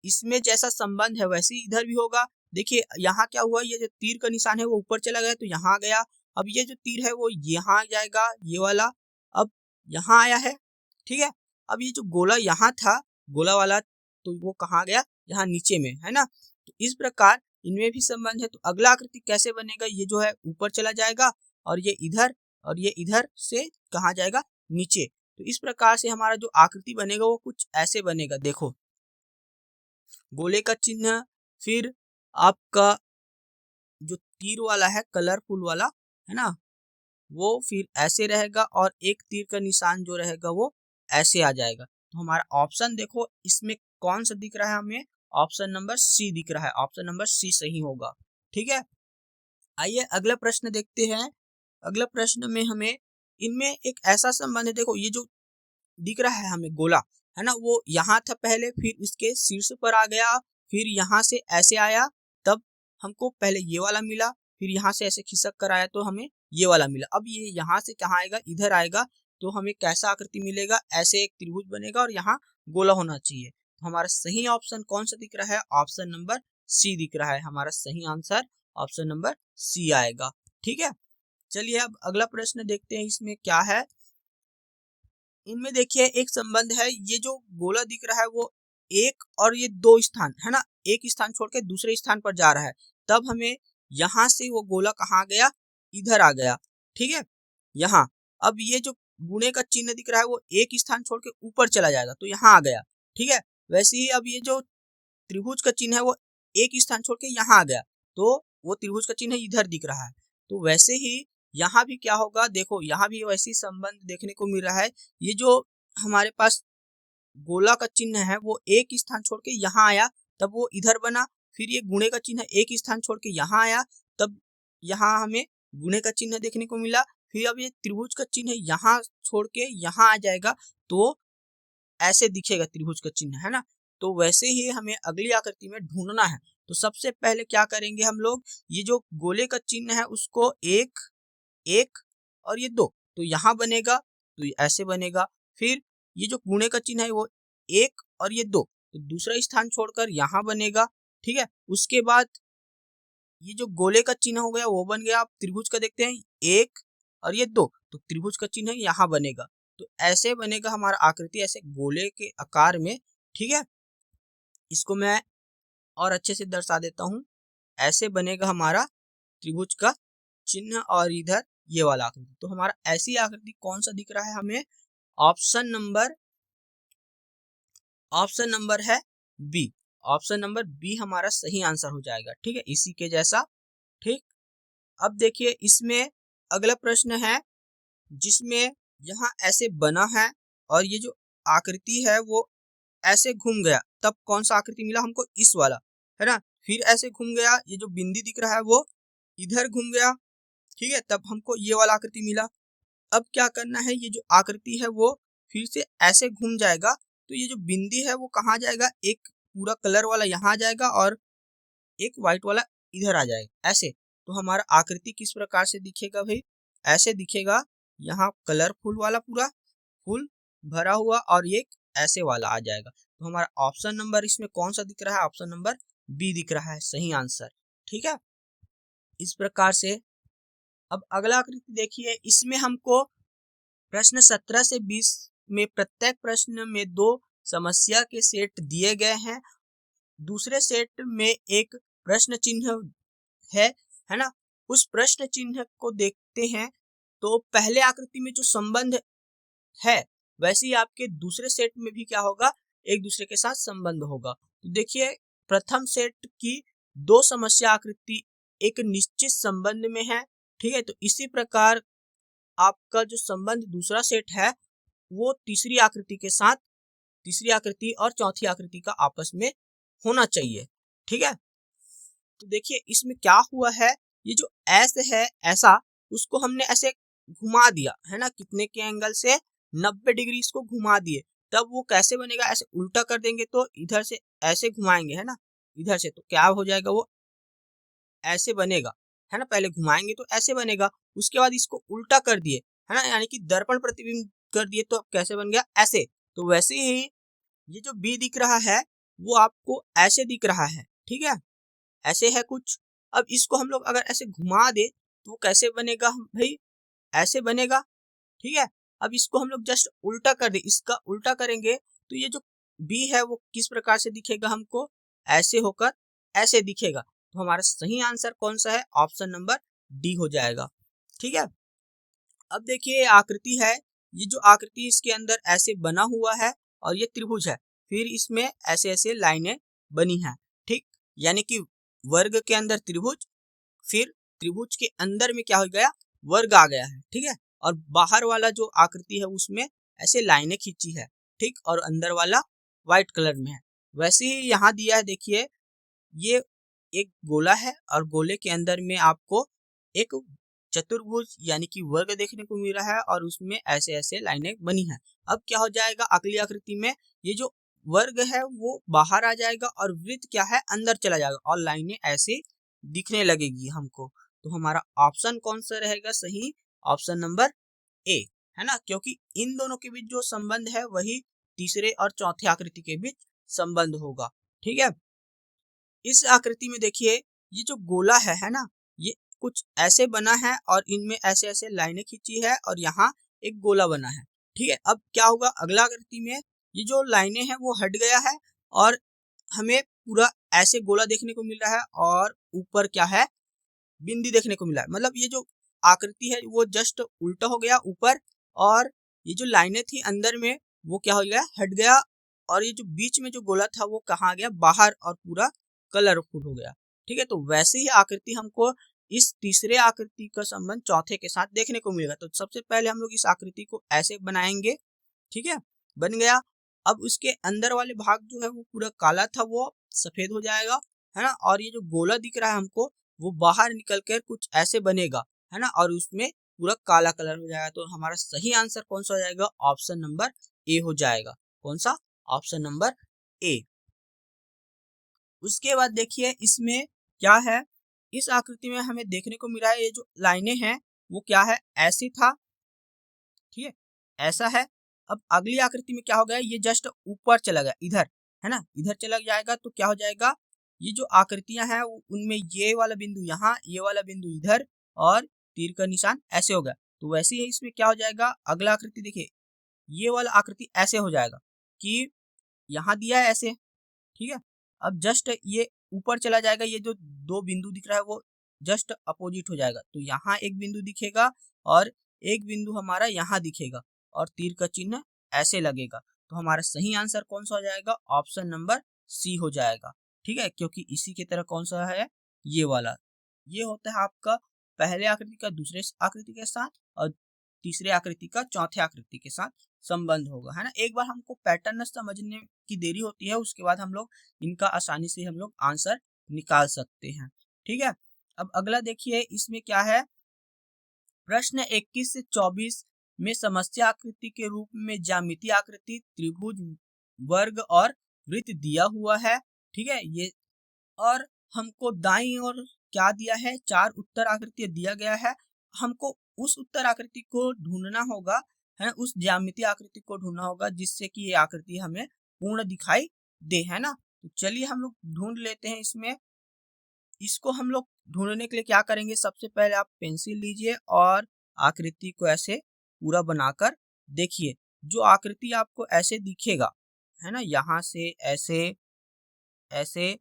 इसमें जैसा संबंध है वैसे ही इधर भी होगा। देखिए यहाँ क्या हुआ, ये जो तीर का निशान है वो ऊपर चला गया तो यहाँ आ गया, अब ये जो तीर है वो यहाँ आ जाएगा, ये वाला अब यहाँ आया है। ठीक है, अब ये जो गोला यहाँ था, गोला वाला, तो वो कहाँ गया, यहाँ नीचे में, है ना। तो इस प्रकार इनमें भी संबंध है। तो अगला आकृति कैसे बनेगा, ये जो है ऊपर चला जाएगा, और ये इधर से कहाँ जाएगा, नीचे। तो इस प्रकार से हमारा जो आकृति बनेगा वो कुछ ऐसे बनेगा, देखो, गोले का चिन्ह, फिर आपका जो तीर वाला है कलरफुल वाला, है ना, वो फिर ऐसे रहेगा, और एक तीर का निशान जो रहेगा वो ऐसे आ जाएगा। तो हमारा ऑप्शन देखो इसमें कौन सा दिख रहा है, हमें ऑप्शन नंबर सी दिख रहा है, ऑप्शन नंबर सी सही होगा। ठीक है, आइए अगला प्रश्न देखते हैं। अगला प्रश्न में हमें इनमें एक ऐसा संबंध है, देखो ये जो दिख रहा है हमें गोला, है ना, वो यहाँ था पहले, फिर इसके शीर्ष पर आ गया, फिर यहाँ से ऐसे आया, तब हमको पहले ये वाला मिला, फिर यहाँ से ऐसे खिसक कर आया तो हमें ये वाला मिला। अब ये यहाँ से कहाँ आएगा, इधर आएगा, तो हमें कैसा आकृति मिलेगा, ऐसे एक त्रिभुज बनेगा और यहाँ गोला होना चाहिए। तो हमारा सही ऑप्शन कौन सा दिख रहा है, ऑप्शन नंबर सी दिख रहा है। हमारा सही आंसर ऑप्शन नंबर सी आएगा। ठीक है, चलिए अब अगला प्रश्न देखते हैं, इसमें क्या है। इनमें देखिए एक संबंध है, ये जो गोला दिख रहा है वो एक और ये दो स्थान, है ना, एक स्थान छोड़ के दूसरे स्थान पर जा रहा है, तब हमें यहाँ से वो गोला कहाँ गया, इधर आ गया। ठीक है, यहाँ अब ये जो गुणे का चिन्ह दिख रहा है वो एक स्थान छोड़ के ऊपर चला जाएगा तो यहाँ आ गया। ठीक है, वैसे ही अब ये जो त्रिभुज का चिन्ह है वो एक स्थान छोड़ के यहाँ आ गया, तो वो त्रिभुज का चिन्ह इधर दिख रहा है। तो वैसे ही यहाँ भी क्या होगा, देखो यहाँ भी वैसी संबंध देखने को मिल रहा है। ये जो हमारे पास गोला का चिन्ह है वो एक स्थान छोड़ के यहाँ आया, तब वो इधर बना, फिर ये गुणे का चिन्ह एक स्थान छोड़ के यहाँ आया, तब यहाँ हमें गुणे का चिन्ह देखने को मिला, फिर अब ये त्रिभुज का चिन्ह यहाँ छोड़ के यहाँ आ जाएगा तो ऐसे दिखेगा त्रिभुज का चिन्ह, है ना। तो वैसे ही हमें अगली आकृति में ढूंढना है। तो सबसे पहले क्या करेंगे हम लोग, ये जो गोले का चिन्ह है उसको एक एक और ये दो, तो यहाँ बनेगा तो ये ऐसे बनेगा। फिर ये जो गुणे का चिन्ह है वो एक और ये दो, तो दूसरा स्थान छोड़कर यहाँ बनेगा, ठीक है। उसके बाद ये जो गोले का चिन्ह हो गया वो बन गया। आप त्रिभुज का देखते हैं एक और ये दो, तो त्रिभुज का चिन्ह यहाँ बनेगा। तो ऐसे बनेगा हमारा आकृति, ऐसे गोले के आकार में, ठीक है। इसको मैं और अच्छे से दर्शा देता हूँ। ऐसे बनेगा हमारा त्रिभुज का चिन्ह और इधर ये वाला आकृति। तो हमारा ऐसी आकृति कौन सा दिख रहा है हमें, ऑप्शन नंबर है बी। ऑप्शन नंबर बी हमारा सही आंसर हो जाएगा, ठीक है, इसी के जैसा, ठीक। अब देखिए इसमें अगला प्रश्न है जिसमें यहाँ ऐसे बना है और ये जो आकृति है वो ऐसे घूम गया, तब कौन सा आकृति मिला हमको, इस वाला, है ना। फिर ऐसे घूम गया, ये जो बिंदी दिख रहा है वो इधर घूम गया, ठीक है, तब हमको ये वाला आकृति मिला। अब क्या करना है, ये जो आकृति है वो फिर से ऐसे घूम जाएगा, तो ये जो बिंदी है वो कहाँ जाएगा, एक पूरा कलर वाला यहाँ आ जाएगा और एक व्हाइट वाला इधर आ जाएगा, ऐसे। तो हमारा आकृति किस प्रकार से दिखेगा भाई, ऐसे दिखेगा, यहाँ कलरफुल वाला पूरा फुल भरा हुआ और एक ऐसे वाला आ जाएगा। तो हमारा ऑप्शन नंबर इसमें कौन सा दिख रहा है, ऑप्शन नंबर बी दिख रहा है सही आंसर, ठीक है। इस प्रकार से अब अगला आकृति देखिए, इसमें हमको प्रश्न 17 से 20 में प्रत्येक प्रश्न में 2 समस्या के सेट दिए गए हैं। दूसरे सेट में एक प्रश्न चिन्ह है ना। उस प्रश्न चिन्ह को देखते हैं तो पहले आकृति में जो संबंध है वैसे ही आपके दूसरे सेट में भी क्या होगा, एक दूसरे के साथ संबंध होगा। तो देखिए प्रथम सेट की 2 समस्या आकृति एक निश्चित संबंध में है, ठीक है। तो इसी प्रकार आपका जो संबंध दूसरा सेट है वो तीसरी आकृति के साथ, तीसरी आकृति और चौथी आकृति का आपस में होना चाहिए, ठीक है। तो देखिए इसमें क्या हुआ है, ये जो ऐसे है ऐसा, उसको हमने ऐसे घुमा दिया है ना, कितने के एंगल से, 90 डिग्री इसको घुमा दिए। तब वो कैसे बनेगा, ऐसे उल्टा कर देंगे तो इधर से ऐसे घुमाएंगे, है ना, इधर से, तो क्या हो जाएगा, वो ऐसे बनेगा, है ना। पहले घुमाएंगे तो ऐसे बनेगा, उसके बाद इसको उल्टा कर दिए, है ना, यानी कि दर्पण प्रतिबिंब कर दिए, तो अब कैसे बन गया, ऐसे। तो वैसे ही ये जो बी दिख रहा है वो आपको ऐसे दिख रहा है, ठीक है, ऐसे है कुछ। अब इसको हम लोग अगर ऐसे घुमा दे तो कैसे बनेगा भाई, ऐसे बनेगा, ठीक है। अब इसको हम लोग जस्ट उल्टा कर दे, इसका उल्टा करेंगे तो ये जो बी है वो किस प्रकार से दिखेगा हमको, ऐसे होकर ऐसे दिखेगा। तो हमारा सही आंसर कौन सा है, ऑप्शन नंबर डी हो जाएगा, ठीक है। अब देखिए आकृति है, ये जो आकृति इसके अंदर ऐसे बना हुआ है और ये त्रिभुज है, फिर इसमें ऐसे ऐसे लाइनें बनी हैं, ठीक, यानी कि वर्ग के अंदर त्रिभुज, फिर त्रिभुज के अंदर में क्या हो गया, वर्ग आ गया है, ठीक है। और बाहर वाला जो आकृति है उसमें ऐसे लाइनें खींची है, ठीक, और अंदर वाला व्हाइट कलर में है। वैसे ही यहाँ दिया है, देखिए ये एक गोला है और गोले के अंदर में आपको एक चतुर्भुज यानी कि वर्ग देखने को मिल रहा है और उसमें ऐसे ऐसे लाइनें बनी हैं। अब क्या हो जाएगा, अगली आकृति में ये जो वर्ग है वो बाहर आ जाएगा और वृत्त क्या है, अंदर चला जाएगा और लाइनें ऐसे दिखने लगेगी हमको। तो हमारा ऑप्शन कौन सा रहेगा सही, ऑप्शन नंबर ए, है ना, क्योंकि इन दोनों के बीच जो संबंध है वही तीसरे और चौथे आकृति के बीच संबंध होगा, ठीक है। इस आकृति में देखिए ये जो गोला है ना, ये कुछ ऐसे बना है और इनमें ऐसे ऐसे लाइनें खींची है और यहाँ एक गोला बना है, ठीक है। अब क्या होगा, अगला आकृति में ये जो लाइनें हैं वो हट गया है और हमें पूरा ऐसे गोला देखने को मिल रहा है और ऊपर क्या है, बिंदी देखने को मिला है। मतलब ये जो आकृति है वो जस्ट उल्टा हो गया ऊपर, और ये जो लाइनें थी अंदर में वो क्या हो गया, हट गया, और ये जो बीच में जो गोला था वो कहाँ आ गया, बाहर, और पूरा कलरफुल हो गया, ठीक है। तो वैसे ही आकृति हमको इस तीसरे आकृति का संबंध चौथे के साथ देखने को मिलेगा। तो सबसे पहले हम लोग इस आकृति को ऐसे बनाएंगे, ठीक है, बन गया। अब उसके अंदर वाले भाग जो है वो पूरा काला था वो सफेद हो जाएगा, है ना, और ये जो गोला दिख रहा है हमको वो बाहर निकल कर कुछ ऐसे बनेगा, है ना, और उसमें पूरा काला कलर हो जाएगा। तो हमारा सही आंसर कौन सा हो जाएगा? ऑप्शन नंबर ए हो जाएगा। कौन सा? Option number A. उसके बाद देखिए इसमें क्या है, इस आकृति में हमें देखने को मिला है ये जो लाइनें हैं वो क्या है, ऐसी था, ठीक है, ऐसा है। अब अगली आकृति में क्या हो गया, ये जस्ट ऊपर चला गया इधर, है ना, इधर चला जाएगा तो क्या हो जाएगा, ये जो आकृतियां हैं उनमें ये वाला बिंदु यहाँ, ये वाला बिंदु इधर और तीर का निशान ऐसे हो गया। तो वैसे ही इसमें क्या हो जाएगा, अगला आकृति देखिए, ये वाला आकृति ऐसे हो जाएगा कि यहाँ दिया है ऐसे, ठीक है। अब जस्ट ये ऊपर चला जाएगा, ये जो दो बिंदु दिख रहा है वो जस्ट अपोजिट हो जाएगा। तो यहाँ एक बिंदु दिखेगा और एक बिंदु हमारा यहाँ दिखेगा और तीर का चिन्ह ऐसे लगेगा। तो हमारा सही आंसर कौन सा हो जाएगा? ऑप्शन नंबर सी हो जाएगा, ठीक है, क्योंकि इसी की तरह कौन सा है, ये वाला। ये होता है आपका पहले आकृति का दूसरे आकृति के साथ और तीसरे आकृति का चौथे आकृति के साथ संबंध होगा, है ना। एक बार हमको पैटर्न समझने की देरी होती है, उसके बाद हम लोग इनका आसानी से हम लोग आंसर निकाल सकते हैं, ठीक है। अब अगला देखिए इसमें क्या है, प्रश्न 21 से 24 में समस्या आकृति के रूप में ज्यामितीय आकृति, त्रिभुज, वर्ग और वृत्त दिया हुआ है, ठीक है। ये और हमको दाईं ओर क्या दिया है, 4 उत्तर आकृति दिया गया है। हमको उस उत्तर आकृति को ढूंढना होगा, है ना, उस ज्यामितीय आकृति को ढूंढना होगा जिससे कि ये आकृति हमें पूर्ण दिखाई दे, है ना। तो चलिए हम लोग ढूंढ लेते हैं इसमें। इसको हम लोग ढूंढने के लिए क्या करेंगे, सबसे पहले आप पेंसिल लीजिए और आकृति को ऐसे पूरा बनाकर देखिए। जो आकृति आपको ऐसे दिखेगा, है ना, यहाँ से ऐसे ऐसे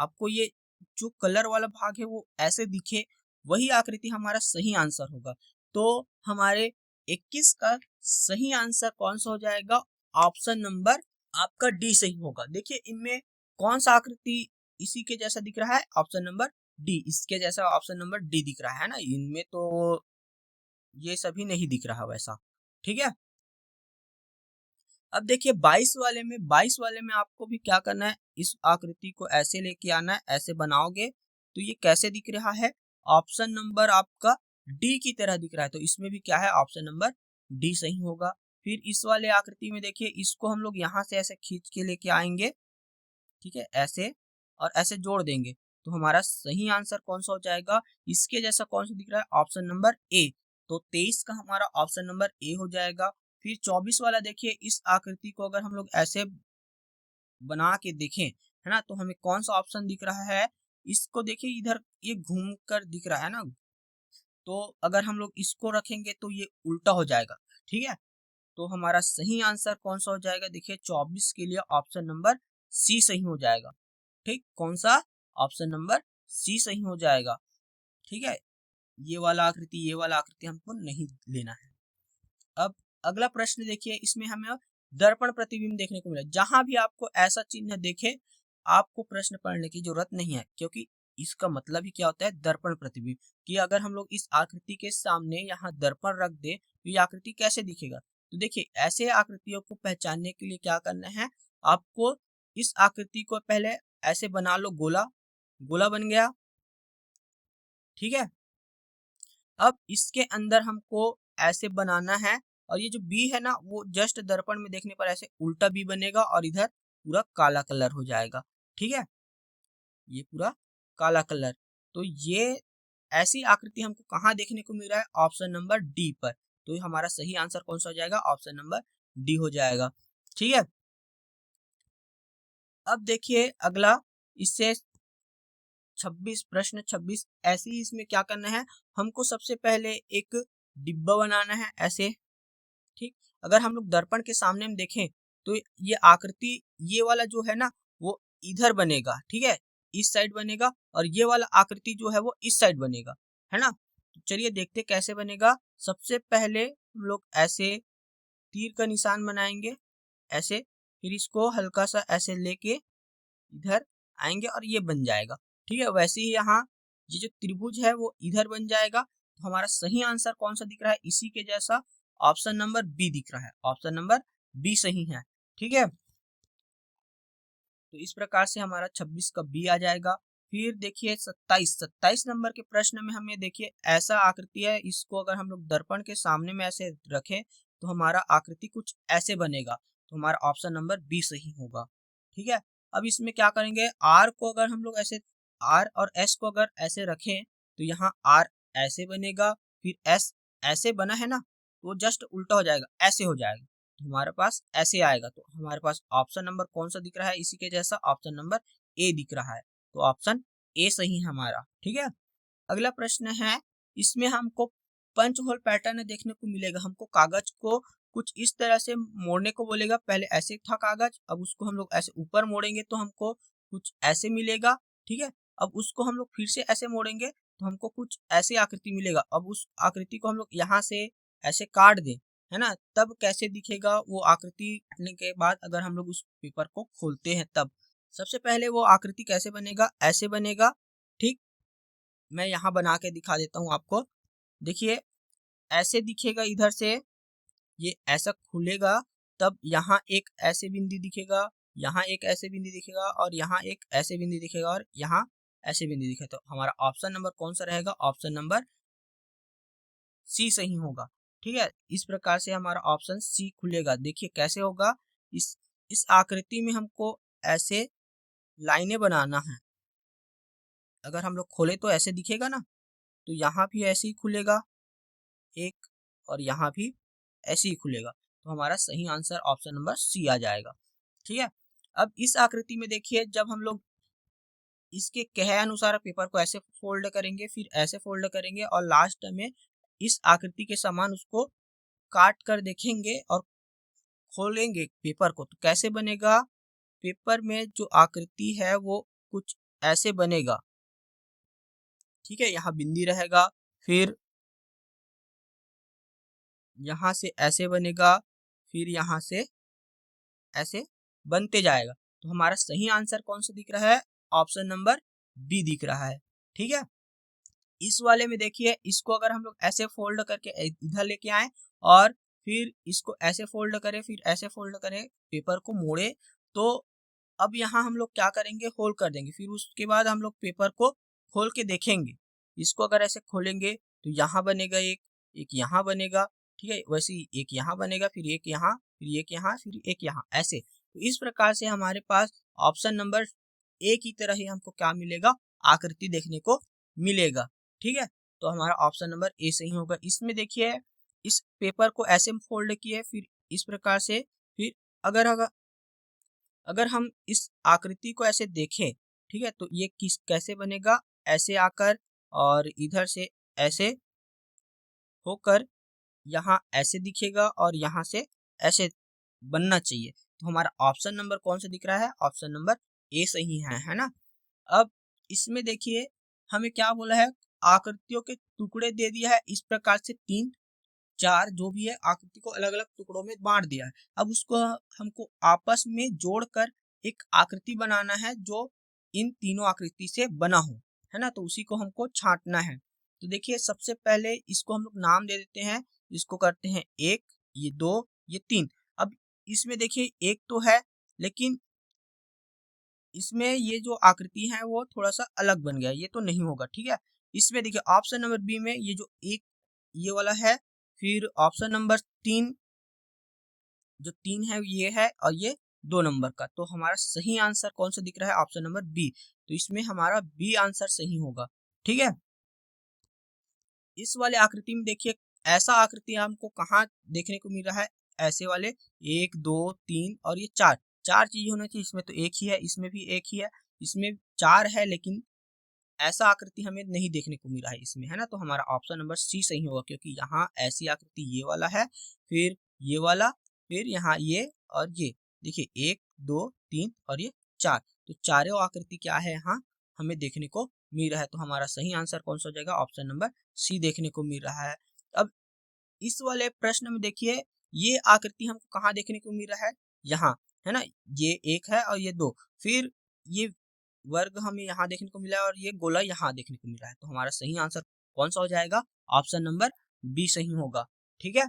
आपको ये जो कलर वाला भाग है वो ऐसे दिखे, वही आकृति हमारा सही आंसर होगा। तो हमारे 21 का सही आंसर कौन सा हो जाएगा? ऑप्शन नंबर आपका डी सही होगा। देखिए इनमें कौन सा आकृति इसी के जैसा दिख रहा है? ऑप्शन नंबर डी, इसके जैसा ऑप्शन नंबर डी दिख रहा है ना। इनमें तो ये सभी नहीं दिख रहा वैसा, ठीक है। अब देखिए 22 वाले में आपको भी क्या करना है, इस आकृति को ऐसे लेके आना है, ऐसे बनाओगे तो ये कैसे दिख रहा है? ऑप्शन नंबर आपका डी की तरह दिख रहा है। तो इसमें भी क्या है, ऑप्शन नंबर डी सही होगा। फिर इस वाले आकृति में देखिए, इसको हम लोग यहाँ से ऐसे खींच के लेके आएंगे, ठीक है, ऐसे और ऐसे जोड़ देंगे तो हमारा सही आंसर कौन सा हो जाएगा? इसके जैसा कौन सा दिख रहा है? Option number A. तो 23 का हमारा ऑप्शन नंबर ए हो जाएगा। फिर 24 वाला देखिए, इस आकृति को अगर हम लोग ऐसे बना के देखें, है ना, तो हमें कौन सा ऑप्शन दिख रहा है? इसको देखिए इधर ये घूम कर दिख रहा है ना, तो अगर हम लोग इसको रखेंगे तो ये उल्टा हो जाएगा, ठीक है। तो हमारा सही आंसर कौन सा हो जाएगा? देखिए 24 के लिए ऑप्शन नंबर सी सही हो जाएगा, ठीक। कौन सा? ऑप्शन नंबर सी सही हो जाएगा, ठीक है। ये वाला आकृति हमको नहीं लेना है। अब अगला प्रश्न देखिए, इसमें हमें दर्पण प्रतिबिंब देखने को मिला। जहां भी आपको ऐसा चिन्ह देखे, आपको प्रश्न पढ़ने की जरूरत नहीं है, क्योंकि इसका मतलब ही क्या होता है, दर्पण प्रतिबिंब। कि अगर हम लोग इस आकृति के सामने यहाँ दर्पण रख दे तो ये आकृति कैसे दिखेगा? तो देखिए ऐसे आकृतियों को पहचानने के लिए क्या करना है, आपको इस आकृति को पहले ऐसे बना लो, गोला गोला बन गया, ठीक है। अब इसके अंदर हमको ऐसे बनाना है और ये जो बी है ना, वो जस्ट दर्पण में देखने पर ऐसे उल्टा बी बनेगा और इधर पूरा काला कलर हो जाएगा, ठीक है, ये पूरा काला कलर। तो ये ऐसी आकृति हमको कहाँ देखने को मिल रहा है? ऑप्शन नंबर डी पर। तो हमारा सही आंसर कौन सा हो जाएगा? ऑप्शन नंबर डी हो जाएगा, ठीक है। अब देखिए अगला, इससे 26 प्रश्न 26 ऐसे ही इसमें क्या करना है, हमको सबसे पहले एक डिब्बा बनाना है ऐसे, ठीक। अगर हम लोग दर्पण के सामने में देखें तो ये आकृति, ये वाला जो है ना वो इधर बनेगा, ठीक है, इस साइड बनेगा, और ये वाला आकृति जो है वो इस साइड बनेगा, है ना। तो चलिए देखते कैसे बनेगा। सबसे पहले हम लोग ऐसे तीर का निशान बनाएंगे ऐसे, फिर इसको हल्का सा ऐसे लेके इधर आएंगे और ये बन जाएगा, ठीक है। वैसे ही यहाँ ये जो त्रिभुज है वो इधर बन जाएगा। तो हमारा सही आंसर कौन सा दिख रहा है? इसी के जैसा ऑप्शन नंबर बी दिख रहा है, ऑप्शन नंबर बी सही है, ठीक है। तो इस प्रकार से हमारा 26 का बी आ जाएगा। फिर देखिए 27 नंबर के प्रश्न में हमें देखिए ऐसा आकृति है, इसको अगर हम लोग दर्पण के सामने में ऐसे रखें तो हमारा आकृति कुछ ऐसे बनेगा। तो हमारा ऑप्शन नंबर बी सही होगा। ठीक है, अब इसमें क्या करेंगे, आर को अगर हम लोग ऐसे, आर और एस को अगर ऐसे रखें तो यहाँ आर ऐसे बनेगा, फिर एस ऐसे बना है ना, तो जस्ट उल्टा हो जाएगा, ऐसे हो जाएगा, तो हमारे पास ऐसे आएगा। तो हमारे पास ऑप्शन नंबर कौन सा दिख रहा है इसी के जैसा, ऑप्शन नंबर ए दिख रहा है। तो ऑप्शन ए सही है हमारा। ठीक है, अगला प्रश्न है, इसमें हमको पंच होल पैटर्न देखने को मिलेगा। हमको कागज को कुछ इस तरह से मोड़ने को बोलेगा। पहले ऐसे था कागज, अब उसको हम लोग ऐसे ऊपर मोड़ेंगे तो हमको कुछ ऐसे मिलेगा। ठीक है, अब उसको हम लोग फिर से ऐसे मोड़ेंगे तो हमको कुछ ऐसी आकृति मिलेगा। अब उस आकृति को हम लोग यहाँ से ऐसे काट दें, है ना, तब कैसे दिखेगा वो आकृति काटने के बाद अगर हम लोग उस पेपर को खोलते हैं तब। सबसे पहले वो आकृति कैसे बनेगा, ऐसे बनेगा। ठीक, मैं यहाँ बना के दिखा देता हूँ आपको। देखिए ऐसे दिखेगा, इधर से ये ऐसा खुलेगा, तब यहाँ एक ऐसे बिंदु दिखेगा, यहाँ एक ऐसे बिंदु दिखेगा, और यहाँ एक ऐसे बिंदु दिखेगा, और यहाँ ऐसे बिंदु दिखेगा। तो हमारा ऑप्शन नंबर कौन सा रहेगा, ऑप्शन नंबर सी सही होगा। ठीक है, इस प्रकार से हमारा ऑप्शन सी खुलेगा। देखिए कैसे होगा, इस आकृति में हमको ऐसे लाइनें बनाना है। अगर हम लोग खोले तो ऐसे दिखेगा ना, तो यहाँ भी ऐसे ही खुलेगा एक, और यहाँ भी ऐसे ही खुलेगा। तो हमारा सही आंसर ऑप्शन नंबर सी आ जाएगा। ठीक है, अब इस आकृति में देखिए, जब हम लोग इसके कहे अनुसार पेपर को ऐसे फोल्ड करेंगे, फिर ऐसे फोल्ड करेंगे, और लास्ट में इस आकृति के समान उसको काट कर देखेंगे और खोलेंगे पेपर को, तो कैसे बनेगा, पेपर में जो आकृति है वो कुछ ऐसे बनेगा। ठीक है, यहाँ बिंदी रहेगा, फिर यहाँ से ऐसे बनेगा, फिर यहाँ से ऐसे बनते जाएगा। तो हमारा सही आंसर कौन सा दिख रहा है, ऑप्शन नंबर बी दिख रहा है। ठीक है, इस वाले में देखिए, इसको अगर हम लोग ऐसे फोल्ड करके इधर लेके आए, और फिर इसको ऐसे फोल्ड करें, फिर ऐसे फोल्ड करें, पेपर को मोड़े, तो अब यहाँ हम लोग क्या करेंगे, होल कर देंगे। फिर उसके बाद हम लोग पेपर को खोल के देखेंगे। इसको अगर ऐसे खोलेंगे तो यहाँ बनेगा एक यहाँ बनेगा। ठीक है, वैसे ही एक यहाँ बनेगा, फिर एक यहाँ, फिर एक यहाँ, फिर एक यहाँ, ऐसे। तो इस प्रकार से हमारे पास ऑप्शन नंबर ए की तरह ही हमको क्या मिलेगा, आकृति देखने को मिलेगा। ठीक है, तो हमारा ऑप्शन नंबर ए सही होगा। इसमें देखिए, इस पेपर को ऐसे फोल्ड किए, फिर इस प्रकार से, फिर अगर अगर अगर हम इस आकृति को ऐसे देखें, ठीक है, तो ये किस कैसे बनेगा, ऐसे आकर और इधर से ऐसे होकर यहाँ ऐसे दिखेगा, और यहाँ से ऐसे बनना चाहिए। तो हमारा ऑप्शन नंबर कौन सा दिख रहा है, ऑप्शन नंबर ए सही है ना। अब इसमें देखिए हमें क्या बोला है, आकृतियों के टुकड़े दे दिया है, इस प्रकार से 3 4 जो भी है आकृति को अलग अलग टुकड़ों में बांट दिया है। अब उसको हमको आपस में जोड़कर एक आकृति बनाना है जो इन तीनों आकृति से बना हो, है ना, तो उसी को हमको छांटना है। तो देखिए सबसे पहले इसको हम लोग नाम दे देते हैं, इसको करते हैं 1, ये 2, ये 3। अब इसमें देखिए एक तो है, लेकिन इसमें ये जो आकृति है वो थोड़ा सा अलग बन गया, ये तो नहीं होगा। ठीक है, इसमें देखिए ऑप्शन नंबर बी में ये जो एक ये वाला है, फिर ऑप्शन नंबर 3 जो 3 है ये है, और ये 2 नंबर का। तो हमारा सही आंसर कौन सा दिख रहा है, ऑप्शन नंबर बी। तो इसमें हमारा बी आंसर सही होगा। ठीक है, इस वाले आकृति में देखिए, ऐसा आकृति हमको कहाँ देखने को मिल रहा है, ऐसे वाले 1 2 3 और ये 4 चीज होना चाहिए। इसमें तो एक ही है, इसमें भी एक ही है, इसमें 4 है, लेकिन ऐसा आकृति हमें नहीं देखने को मिला है इसमें, है ना। तो हमारा ऑप्शन नंबर सी सही होगा, क्योंकि यहाँ ऐसी आकृति ये वाला है, फिर ये वाला, फिर यहाँ ये, और ये देखिए 1 2 3 और ये 4। तो चारों आकृति क्या है यहाँ हमें देखने को मिल रहा है। तो हमारा सही आंसर कौन सा हो जाएगा, ऑप्शन नंबर सी देखने को मिल रहा है। अब इस वाले प्रश्न में देखिए, ये आकृति हमको कहाँ देखने को मिल रहा है, यहाँ, है ना, ये 1 है और ये 2, फिर ये वर्ग हमें यहाँ देखने को मिला है, और ये गोला यहाँ देखने को मिला है। तो हमारा सही आंसर कौन सा हो जाएगा, ऑप्शन नंबर बी सही होगा। ठीक है,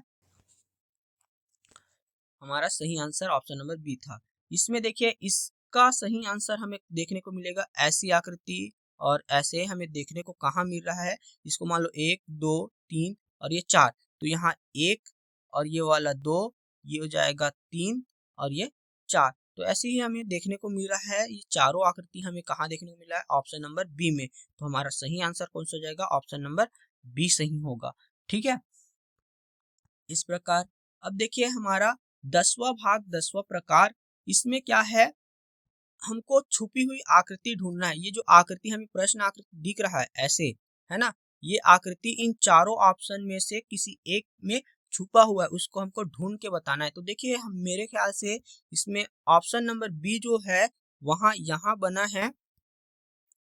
हमारा सही आंसर ऑप्शन नंबर बी था। इसमें देखिए इसका सही आंसर हमें देखने को मिलेगा, ऐसी आकृति और ऐसे हमें देखने को कहाँ मिल रहा है, इसको मान लो 1 2 3 और ये 4, तो यहाँ 1 और ये वाला 2, ये हो जाएगा 3 और ये 4। तो ऐसे ही हमें देखने को मिल रहा है, ये चारों आकृति हमें कहाँ देखने को मिला है, ऑप्शन नंबर बी में। तो हमारा सही आंसर कौन सा हो जाएगा, ऑप्शन नंबर बी सही होगा। ठीक है, इस प्रकार अब देखिए हमारा 10वां भाग 10वां प्रकार, इसमें क्या है, हमको छुपी हुई आकृति ढूंढना है। ये जो आकृति हमें प्रश्न आकृति दिख रहा है ऐसे, है ना, ये आकृति इन चारों ऑप्शन में से किसी एक में छुपा हुआ है, उसको हमको ढूंढ के बताना है। तो देखिए हम मेरे ख्याल से इसमें ऑप्शन नंबर बी जो है वहां यहाँ बना है,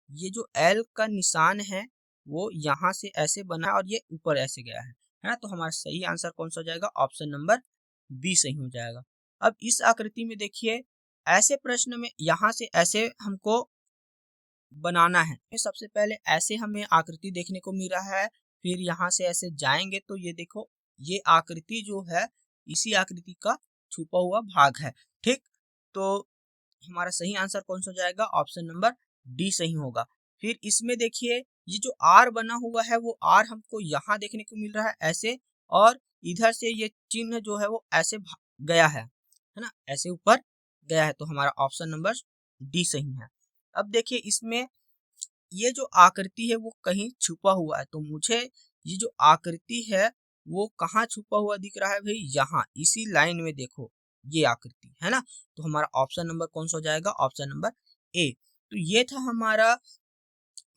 ये जो एल का निशान है वो यहाँ से ऐसे बना है और ये ऊपर ऐसे गया है ना। तो हमारा सही आंसर कौन सा हो जाएगा, ऑप्शन नंबर बी सही हो जाएगा। अब इस आकृति में देखिए, ऐसे प्रश्न में यहाँ से ऐसे हमको बनाना है। सबसे पहले ऐसे हमें आकृति देखने को मिल रहा है, फिर यहाँ से ऐसे जाएंगे तो ये देखो, ये आकृति जो है इसी आकृति का छुपा हुआ भाग है। ठीक, तो हमारा सही आंसर कौन सा हो जाएगा, ऑप्शन नंबर डी सही होगा। फिर इसमें देखिए, ये जो आर बना हुआ है वो आर हमको यहाँ देखने को मिल रहा है ऐसे, और इधर से ये चिन्ह जो है वो ऐसे गया है ना, ऐसे ऊपर गया है। तो हमारा ऑप्शन नंबर डी सही है। अब देखिए इसमें ये जो आकृति है वो कहीं छुपा हुआ है, तो मुझे ये जो आकृति है वो कहाँ छुपा हुआ दिख रहा है भाई, यहाँ इसी लाइन में देखो, ये आकृति है ना। तो हमारा ऑप्शन नंबर कौन सा हो जाएगा, ऑप्शन नंबर ए। तो ये था हमारा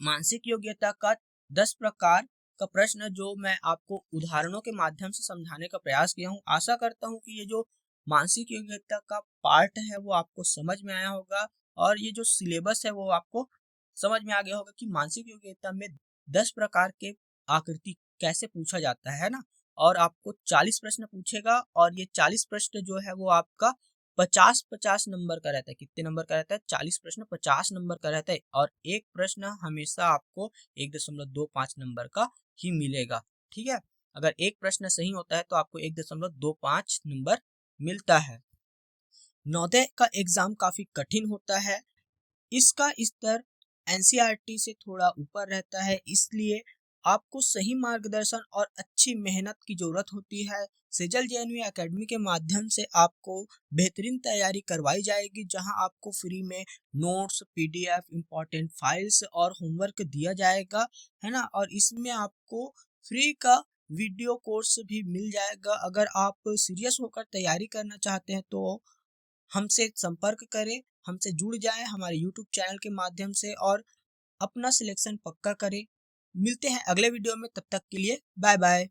मानसिक योग्यता का 10 प्रकार का प्रश्न, जो मैं आपको उदाहरणों के माध्यम से समझाने का प्रयास किया हूँ। आशा करता हूँ कि ये जो मानसिक योग्यता का पार्ट है वो आपको समझ में आया होगा, और ये जो सिलेबस है वो आपको समझ में आ गया होगा कि मानसिक योग्यता में 10 प्रकार के आकृति कैसे पूछा जाता है ना। और आपको 40 प्रश्न पूछेगा, और ये 40 प्रश्न जो है वो आपका 50-50 नंबर का रहता है। कितने नंबर का रहता है, 40 प्रश्न 50 नंबर का रहता है, और एक प्रश्न हमेशा आपको 1.25 नंबर का ही मिलेगा। ठीक है, अगर एक प्रश्न सही होता है तो आपको 1.25 नंबर मिलता है। नवोदय का एग्जाम काफी कठिन होता है, इसका स्तर एनसीईआरटी से थोड़ा ऊपर रहता है, इसलिए आपको सही मार्गदर्शन और अच्छी मेहनत की जरूरत होती है। सेजल जेएनवी एकेडमी के माध्यम से आपको बेहतरीन तैयारी करवाई जाएगी, जहां आपको फ्री में नोट्स, पीडीएफ, इंपॉर्टेंट फाइल्स और होमवर्क दिया जाएगा, है ना। और इसमें आपको फ्री का वीडियो कोर्स भी मिल जाएगा। अगर आप सीरियस होकर तैयारी करना चाहते हैं तो हमसे संपर्क करें, हमसे जुड़ जाएं हमारे यूट्यूब चैनल के माध्यम से, और अपना सिलेक्शन पक्का करें। मिलते हैं अगले वीडियो में, तब तक के लिए बाय बाय।